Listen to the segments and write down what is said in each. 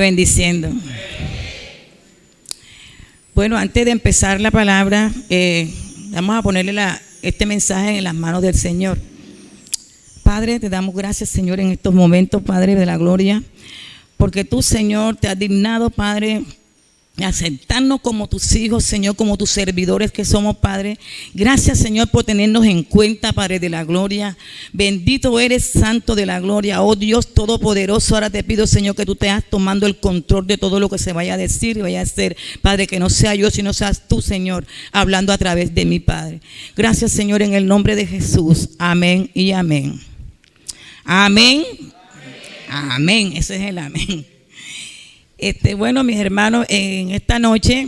bendiciendo. Bueno, antes de empezar la palabra, vamos a ponerle este mensaje en las manos del Señor. Padre, te damos gracias, Señor, en estos momentos, Padre de la gloria, porque tú, Señor, te has dignado, Padre, aceptarnos como tus hijos, Señor, como tus servidores que somos, Padre. Gracias, Señor, por tenernos en cuenta, Padre de la gloria. Bendito eres, Santo de la gloria. Oh Dios Todopoderoso, ahora te pido, Señor, que tú te has tomando el control de todo lo que se vaya a decir y vaya a hacer, Padre, que no sea yo, sino seas tú, Señor, hablando a través de mi Padre. Gracias, Señor, en el nombre de Jesús. Amén y amén. Amén. Amén. Ese es el amén. Bueno, mis hermanos, en esta noche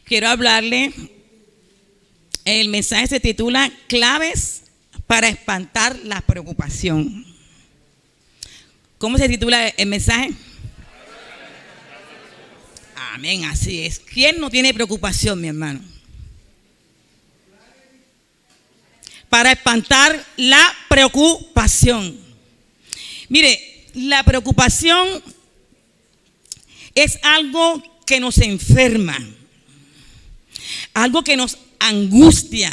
quiero hablarle, el mensaje se titula Claves para espantar la preocupación. ¿Cómo se titula el mensaje? Amén, así es. ¿Quién no tiene preocupación, mi hermano? Para espantar la preocupación. Mire, la preocupación es algo que nos enferma, algo que nos angustia,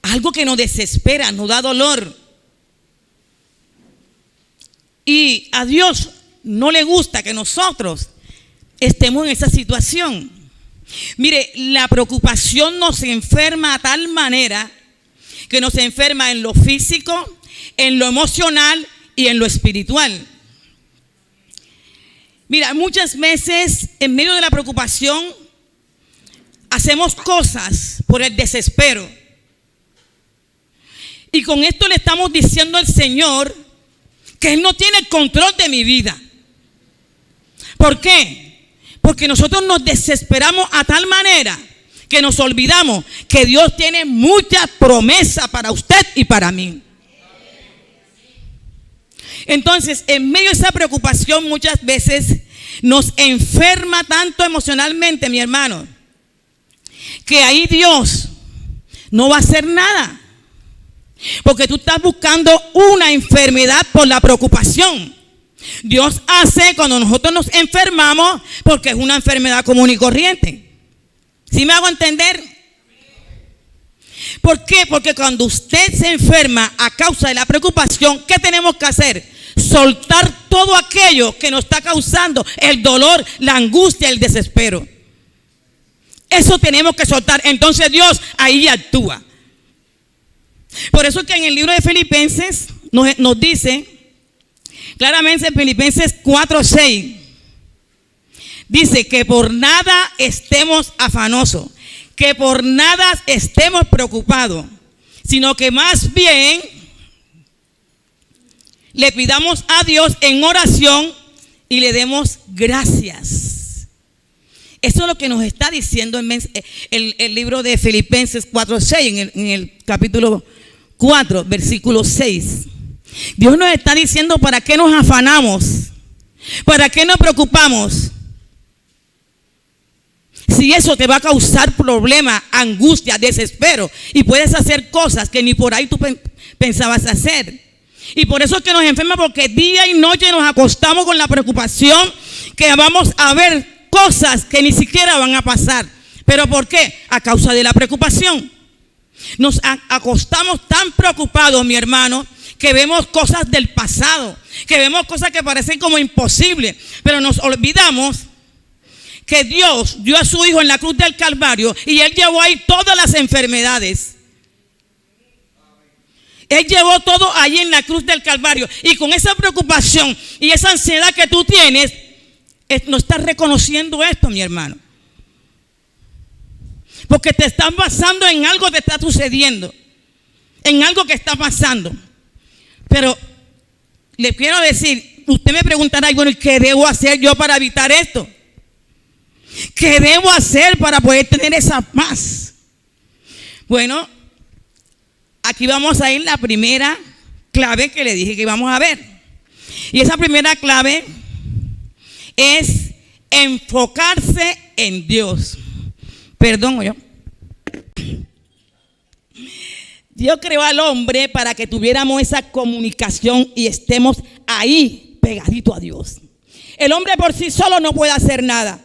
algo que nos desespera, nos da dolor. Y a Dios no le gusta que nosotros estemos en esa situación. Mire, la preocupación nos enferma a tal manera que nos enferma en lo físico, en lo emocional y en lo espiritual. Mira, muchas veces en medio de la preocupación hacemos cosas por el desespero. Y con esto le estamos diciendo al Señor que Él no tiene el control de mi vida. ¿Por qué? Porque nosotros nos desesperamos a tal manera que nos olvidamos que Dios tiene muchas promesas para usted y para mí. Entonces, en medio de esa preocupación muchas veces nos enferma tanto emocionalmente, mi hermano, que ahí Dios no va a hacer nada. Porque tú estás buscando una enfermedad por la preocupación. Dios hace cuando nosotros nos enfermamos porque es una enfermedad común y corriente. ¿Sí me hago entender? ¿Por qué? Porque cuando usted se enferma a causa de la preocupación, ¿qué tenemos que hacer? Soltar todo aquello que nos está causando el dolor, la angustia, el desespero. Eso tenemos que soltar. Entonces Dios ahí actúa. Por eso que en el libro de Filipenses nos dice claramente en Filipenses 4:6, dice que por nada estemos afanosos, que por nada estemos preocupados, sino que más bien le pidamos a Dios en oración y le demos gracias. Eso es lo que nos está diciendo el libro de Filipenses 4:6, en el capítulo 4, versículo 6. Dios nos está diciendo para qué nos afanamos, para qué nos preocupamos. Si eso te va a causar problemas, angustia, desespero, y puedes hacer cosas que ni por ahí tú pensabas hacer. Y por eso es que nos enferma, porque día y noche nos acostamos con la preocupación que vamos a ver cosas que ni siquiera van a pasar. ¿Pero por qué? A causa de la preocupación. Nos acostamos tan preocupados, mi hermano, que vemos cosas del pasado, que vemos cosas que parecen como imposibles, pero nos olvidamos que Dios dio a su Hijo en la cruz del Calvario y Él llevó ahí todas las enfermedades. Él llevó todo ahí en la cruz del Calvario. Y con esa preocupación y esa ansiedad que tú tienes, no estás reconociendo esto, mi hermano. Porque te estás basando en algo que está sucediendo, en algo que está pasando. Pero le quiero decir, usted me preguntará, bueno, ¿qué debo hacer yo para evitar esto? ¿Qué debo hacer para poder tener esa paz? Bueno, aquí vamos a ir la primera clave que le dije que íbamos a ver. Y esa primera clave es enfocarse en Dios. Perdón, yo. Dios creó al hombre para que tuviéramos esa comunicación y estemos ahí pegadito a Dios. El hombre por sí solo no puede hacer nada.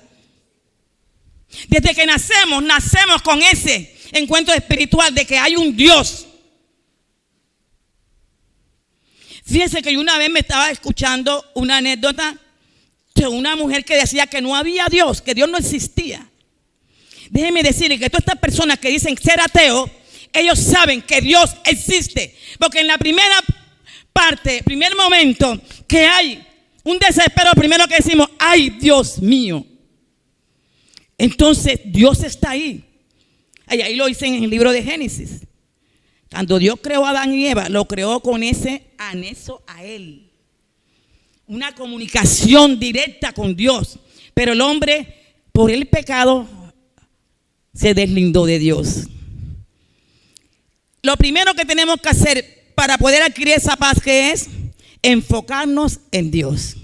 Desde que nacemos con ese encuentro espiritual de que hay un Dios. Fíjense que yo una vez me estaba escuchando una anécdota de una mujer que decía que no había Dios, que Dios no existía. Déjenme decirle que todas estas personas que dicen ser ateo, ellos saben que Dios existe. Porque en la primera parte, primer momento que hay un desespero, primero que decimos, ay Dios mío. Entonces Dios está ahí. Ahí lo dicen en el libro de Génesis. Cuando Dios creó a Adán y Eva, lo creó con ese anexo a él. Una comunicación directa con Dios. Pero el hombre, por el pecado, se deslindó de Dios. Lo primero que tenemos que hacer para poder adquirir esa paz, que es enfocarnos en Dios.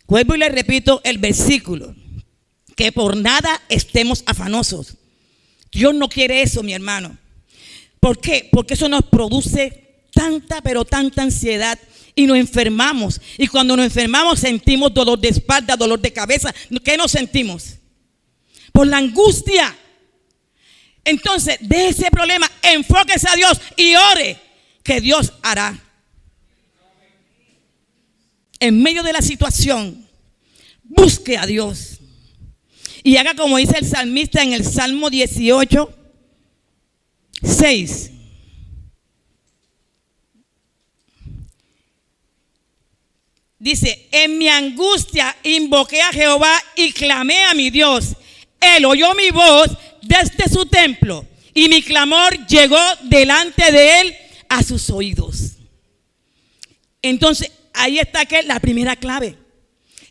Vuelvo y le repito el versículo. Que por nada estemos afanosos. Dios no quiere eso, mi hermano. ¿Por qué? Porque eso nos produce tanta, pero tanta ansiedad y nos enfermamos. Y cuando nos enfermamos sentimos dolor de espalda, dolor de cabeza. ¿Qué nos sentimos? Por la angustia. Entonces, de ese problema, enfóquese a Dios y ore, que Dios hará. En medio de la situación, busque a Dios. Y haga como dice el salmista en el Salmo 18, 6. Dice, en mi angustia invoqué a Jehová y clamé a mi Dios. Él oyó mi voz desde su templo y mi clamor llegó delante de él a sus oídos. Entonces, ahí está que la primera clave.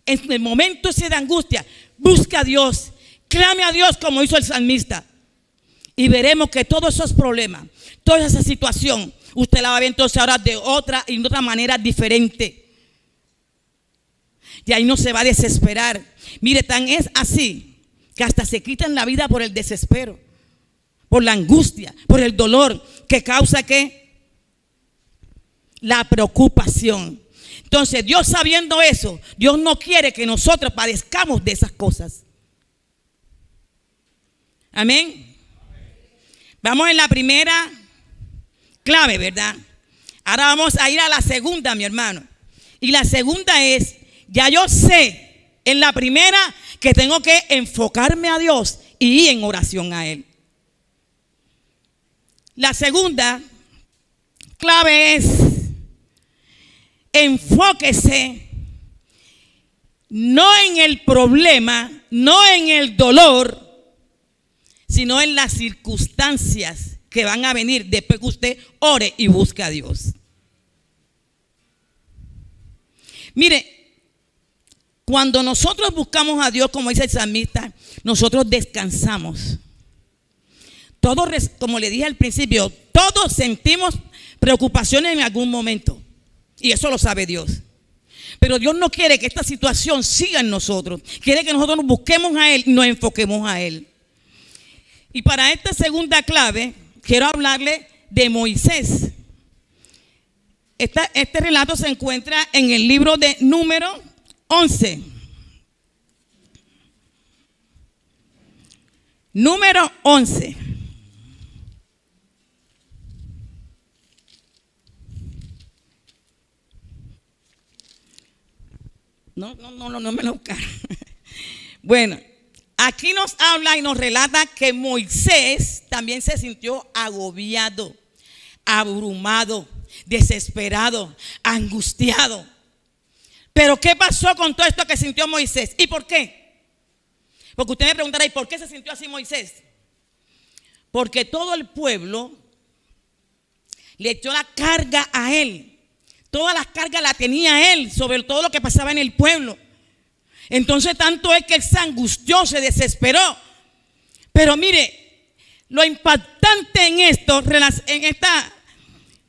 En el momento ese de angustia, busca a Dios, clame a Dios como hizo el salmista. Y veremos que todos esos problemas, toda esa situación, usted la va a ver entonces ahora de otra manera diferente. Y ahí no se va a desesperar. Mire, tan es así que hasta se quitan la vida por el desespero, por la angustia, por el dolor que causa ¿qué? La preocupación. Entonces, Dios sabiendo eso, Dios no quiere que nosotros padezcamos de esas cosas. Amén. Vamos en la primera clave, ¿verdad? Ahora vamos a ir a la segunda, mi hermano. Y la segunda es, ya yo sé en la primera que tengo que enfocarme a Dios y ir en oración a Él. La segunda clave es, enfóquese no en el problema, no en el dolor, sino en las circunstancias que van a venir después que usted ore y busque a Dios. Mire, cuando nosotros buscamos a Dios, como dice el salmista, nosotros descansamos. Todos, como le dije al principio, todos sentimos preocupaciones en algún momento. Y eso lo sabe Dios. Pero Dios no quiere que esta situación siga en nosotros. Quiere que nosotros nos busquemos a Él y nos enfoquemos a Él. Y para esta segunda clave, quiero hablarle de Moisés. Este relato se encuentra en el libro de Número 11. Número 11. No me lo buscaron. Bueno, aquí nos habla y nos relata que Moisés también se sintió agobiado, abrumado, desesperado, angustiado. Pero ¿qué pasó con todo esto que sintió Moisés? ¿Y por qué? Porque usted me preguntará, ¿y por qué se sintió así Moisés? Porque todo el pueblo le echó la carga a él. Todas las cargas la tenía él sobre todo lo que pasaba en el pueblo. Entonces tanto es que él se angustió, se desesperó. Pero mire, lo impactante en esto, en esta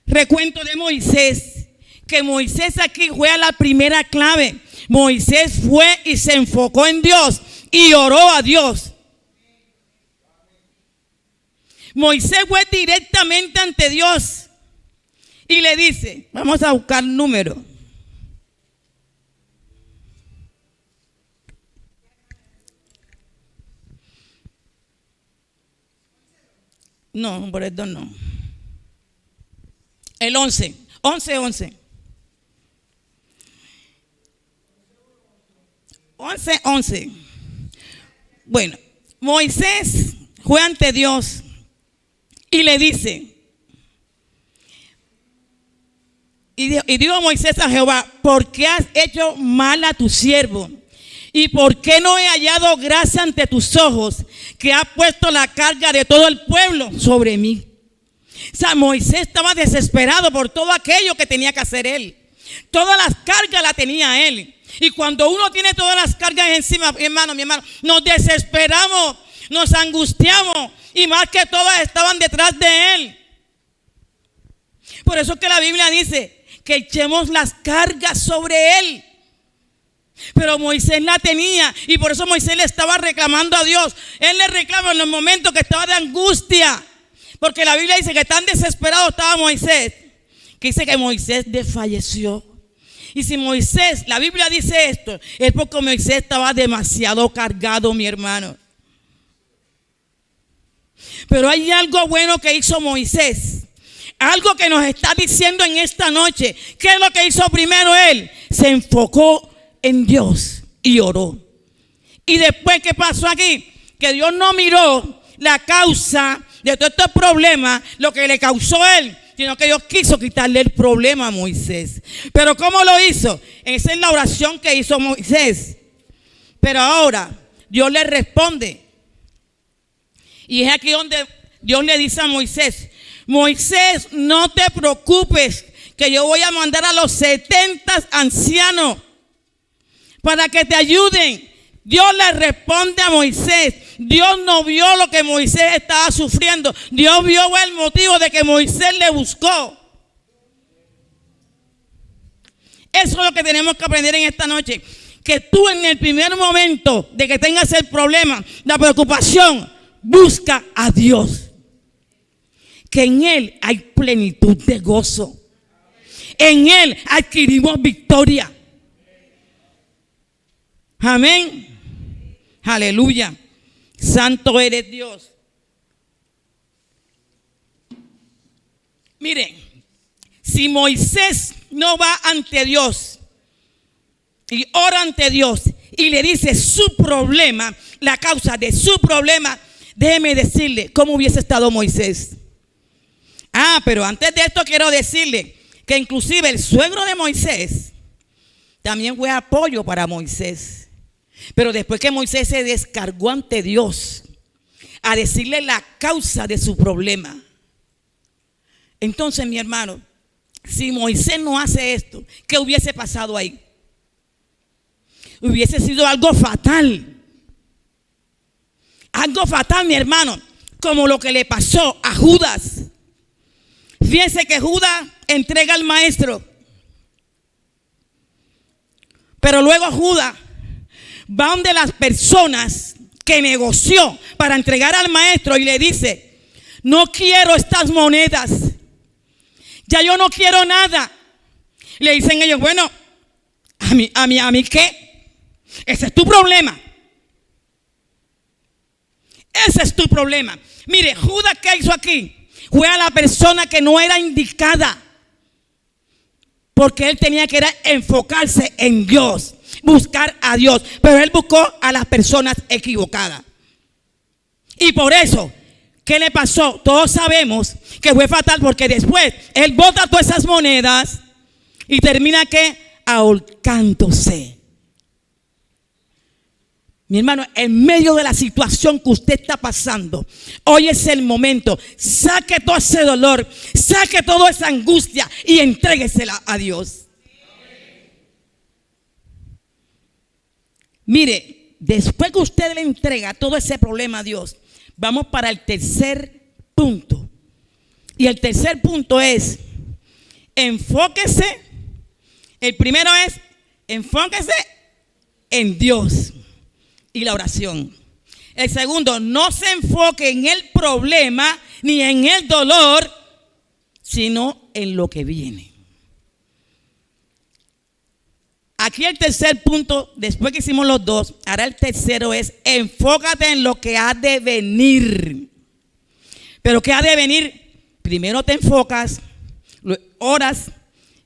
recuento de Moisés, que Moisés aquí fue a la primera clave. Moisés fue y se enfocó en Dios y oró a Dios. Moisés fue directamente ante Dios y le dice, vamos a buscar número. No, por el 2 no. El 11. 11, 11. 11, 11. Bueno, Moisés fue ante Dios y le dice, y dijo Moisés a Jehová, ¿por qué has hecho mal a tu siervo? ¿Y por qué no he hallado gracia ante tus ojos, que has puesto la carga de todo el pueblo sobre mí? O sea, Moisés estaba desesperado por todo aquello que tenía que hacer él. Todas las cargas las tenía él. Y cuando uno tiene todas las cargas encima, mi hermano, nos desesperamos, nos angustiamos, y más que todas estaban detrás de él. Por eso es que la Biblia dice que echemos las cargas sobre él. Pero Moisés la tenía, y por eso Moisés le estaba reclamando a Dios. Él le reclama en los momentos que estaba de angustia, porque la Biblia dice que tan desesperado estaba Moisés, que dice que Moisés desfalleció. Y si Moisés, la Biblia dice esto, es porque Moisés estaba demasiado cargado, mi hermano. Pero hay algo bueno que hizo Moisés. Algo que nos está diciendo en esta noche. ¿Qué es lo que hizo primero él? Se enfocó en Dios y oró. Y después, ¿qué pasó aquí? Que Dios no miró la causa de todo este problema, lo que le causó él, sino que Dios quiso quitarle el problema a Moisés. Pero ¿cómo lo hizo? Esa es la oración que hizo Moisés. Pero ahora Dios le responde. Y es aquí donde Dios le dice a Moisés: Moisés, no te preocupes, que yo voy a mandar a los 70 ancianos para que te ayuden. Dios le responde a Moisés. Dios no vio lo que Moisés estaba sufriendo. Dios vio el motivo de que Moisés le buscó. Eso es lo que tenemos que aprender en esta noche. Que tú en el primer momento de que tengas el problema, la preocupación, busca a Dios. Que en Él hay plenitud de gozo. En Él adquirimos victoria. Amén. Aleluya. Santo eres Dios. Miren, si Moisés no va ante Dios y ora ante Dios y le dice su problema, la causa de su problema, déjeme decirle cómo hubiese estado Moisés. Pero antes de esto quiero decirle que inclusive el suegro de Moisés también fue apoyo para Moisés. Pero después que Moisés se descargó ante Dios a decirle la causa de su problema, entonces, mi hermano, si Moisés no hace esto, ¿qué hubiese pasado ahí? Hubiese sido algo fatal. Algo fatal, mi hermano, como lo que le pasó a Judas. Fíjense que Judas entrega al maestro, pero luego Judas va donde las personas que negoció para entregar al maestro y le dice: no quiero estas monedas, ya yo no quiero nada. Le dicen ellos: bueno, a mí ¿qué? Ese es tu problema. Ese es tu problema. Mire, Judas, ¿qué hizo aquí? Fue a la persona que no era indicada, porque él tenía que enfocarse en Dios, buscar a Dios, pero él buscó a las personas equivocadas. Y por eso, ¿qué le pasó? Todos sabemos que fue fatal, porque después él bota todas esas monedas y termina ¿qué? Ahorcándose. Mi hermano, en medio de la situación que usted está pasando, hoy es el momento. Saque todo ese dolor, saque toda esa angustia y entréguesela a Dios. Mire, después que usted le entrega todo ese problema a Dios, vamos para el tercer punto. Y el tercer punto es: enfóquese. El primero es: enfóquese en Dios y la oración. El segundo: no se enfoque en el problema ni en el dolor, sino en lo que viene. Aquí el tercer punto, después que hicimos los dos, ahora el tercero es: enfócate en lo que ha de venir. Pero ¿qué ha de venir? Primero te enfocas, oras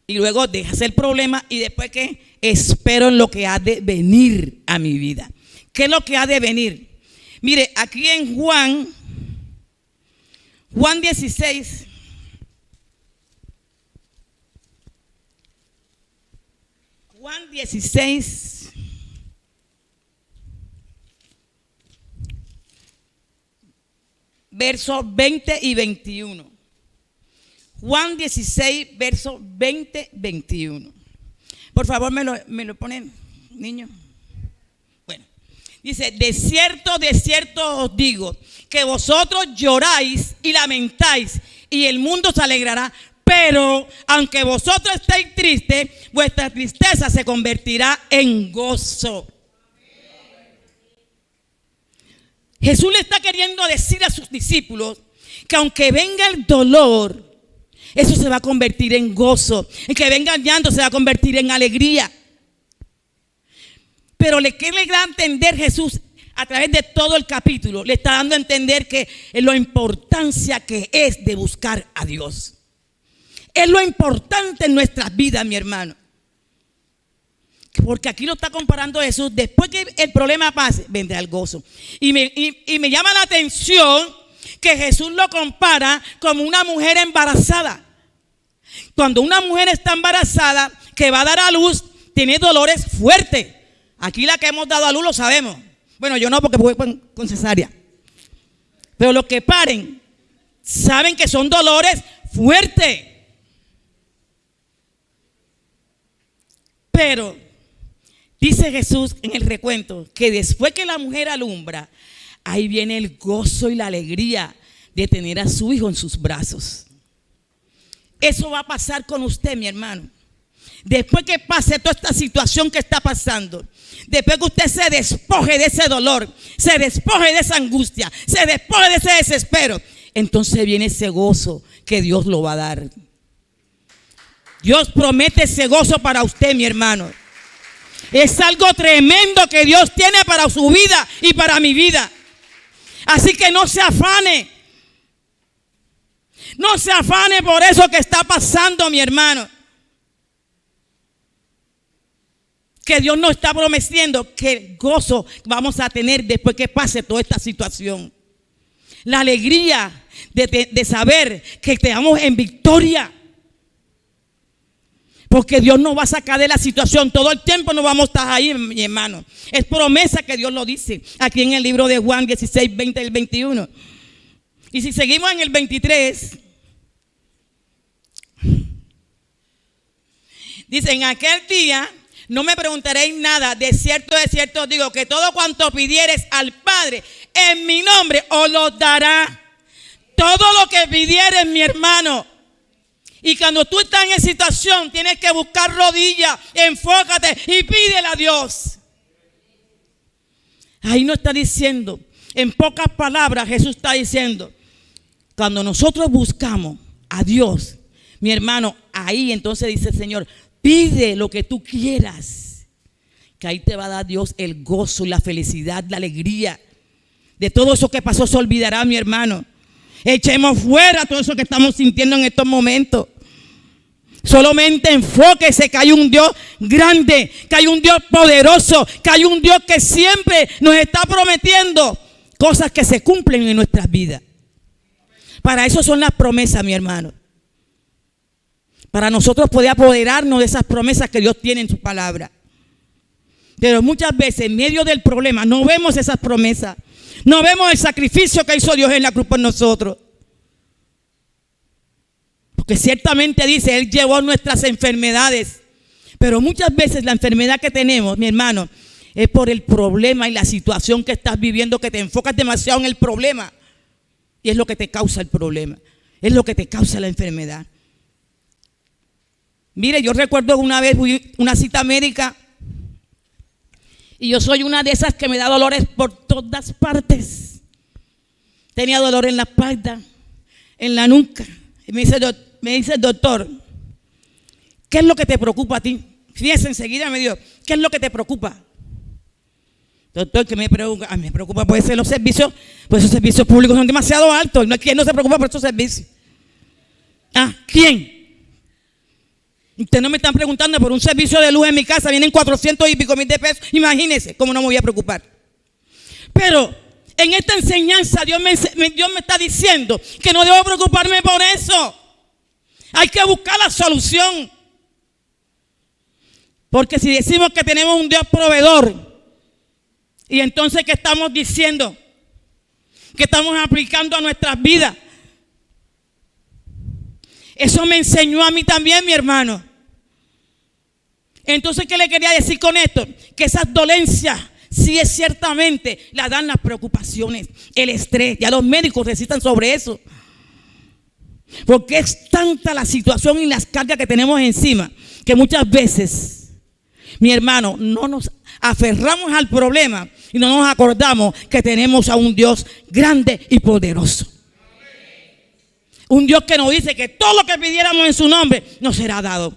y luego dejas el problema y después ¿qué? Espero en lo que ha de venir a mi vida. ¿Qué es lo que ha de venir? Mire, aquí en Juan 16. Juan 16. Versos 20 y 21. Juan 16, versos 20, 21. Por favor, me lo ponen, niño. Bueno, dice, de cierto os digo, que vosotros lloráis y lamentáis, y el mundo se alegrará. Pero aunque vosotros estéis tristes, vuestra tristeza se convertirá en gozo. Jesús le está queriendo decir a sus discípulos que aunque venga el dolor, eso se va a convertir en gozo. El que venga el llanto se va a convertir en alegría. Pero le quiere dar a entender Jesús a través de todo el capítulo. Le está dando a entender que es la importancia que es de buscar a Dios. Es lo importante en nuestras vidas, mi hermano. Porque aquí lo está comparando Jesús. Después que el problema pase, vendrá el gozo. Y me llama la atención que Jesús lo compara como una mujer embarazada. Cuando una mujer está embarazada, que va a dar a luz, tiene dolores fuertes. Aquí la que hemos dado a luz lo sabemos. Bueno, yo no, porque voy con cesárea. Pero los que paren saben que son dolores fuertes. Pero dice Jesús en el recuento que después que la mujer alumbra, ahí viene el gozo y la alegría de tener a su hijo en sus brazos. Eso va a pasar con usted, mi hermano. Después que pase toda esta situación que está pasando, después que usted se despoje de ese dolor, se despoje de esa angustia, se despoje de ese desespero, entonces viene ese gozo que Dios lo va a dar. Dios promete ese gozo para usted, mi hermano. Es algo tremendo que Dios tiene para su vida y para mi vida. Así que no se afane. No se afane por eso que está pasando, mi hermano. Que Dios nos está prometiendo que gozo vamos a tener después que pase toda esta situación. La alegría de saber que estamos en victoria. Porque Dios nos va a sacar de la situación. Todo el tiempo no vamos a estar ahí, mi hermano. Es promesa que Dios lo dice aquí en el libro de Juan 16, 20 y 21. Y si seguimos en el 23, dice, en aquel día no me preguntaréis nada. De cierto os digo que todo cuanto pidiereis al Padre en mi nombre os lo dará. Todo lo que pidieres, mi hermano. Y cuando tú estás en esa situación, tienes que buscar rodillas, enfócate y pídele a Dios. Ahí no está diciendo, en pocas palabras Jesús está diciendo, cuando nosotros buscamos a Dios, mi hermano, ahí entonces dice el Señor, pide lo que tú quieras, que ahí te va a dar Dios el gozo, la felicidad, la alegría. De todo eso que pasó se olvidará, mi hermano. Echemos fuera todo eso que estamos sintiendo en estos momentos. Solamente enfóquese que hay un Dios grande, que hay un Dios poderoso, que hay un Dios que siempre nos está prometiendo cosas que se cumplen en nuestras vidas. Para eso son las promesas, mi hermano. Para nosotros poder apoderarnos de esas promesas que Dios tiene en su palabra. Pero muchas veces en medio del problema no vemos esas promesas. No vemos el sacrificio que hizo Dios en la cruz por nosotros. Porque ciertamente dice, Él llevó nuestras enfermedades. Pero muchas veces la enfermedad que tenemos, mi hermano, es por el problema y la situación que estás viviendo, que te enfocas demasiado en el problema. Y es lo que te causa el problema. Es lo que te causa la enfermedad. Mire, yo recuerdo una vez fui a una cita médica. Y yo soy una de esas que me da dolores por todas partes. Tenía dolor en la espalda, en la nuca. Y me dice el doctor, ¿qué es lo que te preocupa a ti? Fíjese, enseguida me dijo, ¿qué es lo que te preocupa? Doctor, que me preocupa, me preocupa puede ser los servicios, pues esos servicios públicos son demasiado altos. ¿Quién no se preocupa por esos servicios? ¿Quién? Ustedes no me están preguntando por un servicio de luz en mi casa, vienen 400 y pico mil de pesos. Imagínense cómo no me voy a preocupar. Pero en esta enseñanza Dios me está diciendo que no debo preocuparme por eso. Hay que buscar la solución. Porque si decimos que tenemos un Dios proveedor, y entonces ¿qué estamos diciendo? ¿Qué estamos aplicando a nuestras vidas? Eso me enseñó a mí también, mi hermano. Entonces, ¿qué le quería decir con esto? Que esas dolencias, sí es ciertamente, las dan las preocupaciones, el estrés. Ya los médicos recitan sobre eso. Porque es tanta la situación y las cargas que tenemos encima, que muchas veces, mi hermano, no nos aferramos al problema y no nos acordamos que tenemos a un Dios grande y poderoso. Un Dios que nos dice que todo lo que pidiéramos en su nombre nos será dado.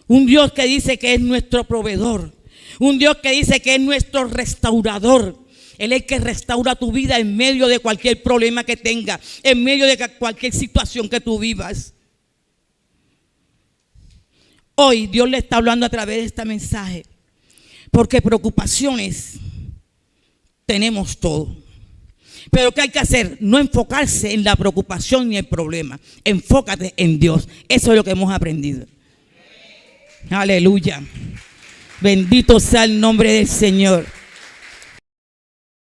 Un Dios que dice que es nuestro proveedor. Un Dios que dice que es nuestro restaurador. Él es el que restaura tu vida en medio de cualquier problema que tengas, en medio de cualquier situación que tú vivas. Hoy Dios le está hablando a través de este mensaje, porque preocupaciones tenemos todo. Pero ¿qué hay que hacer? No enfocarse en la preocupación ni el problema. Enfócate en Dios. Eso es lo que hemos aprendido. Aleluya. Bendito sea el nombre del Señor.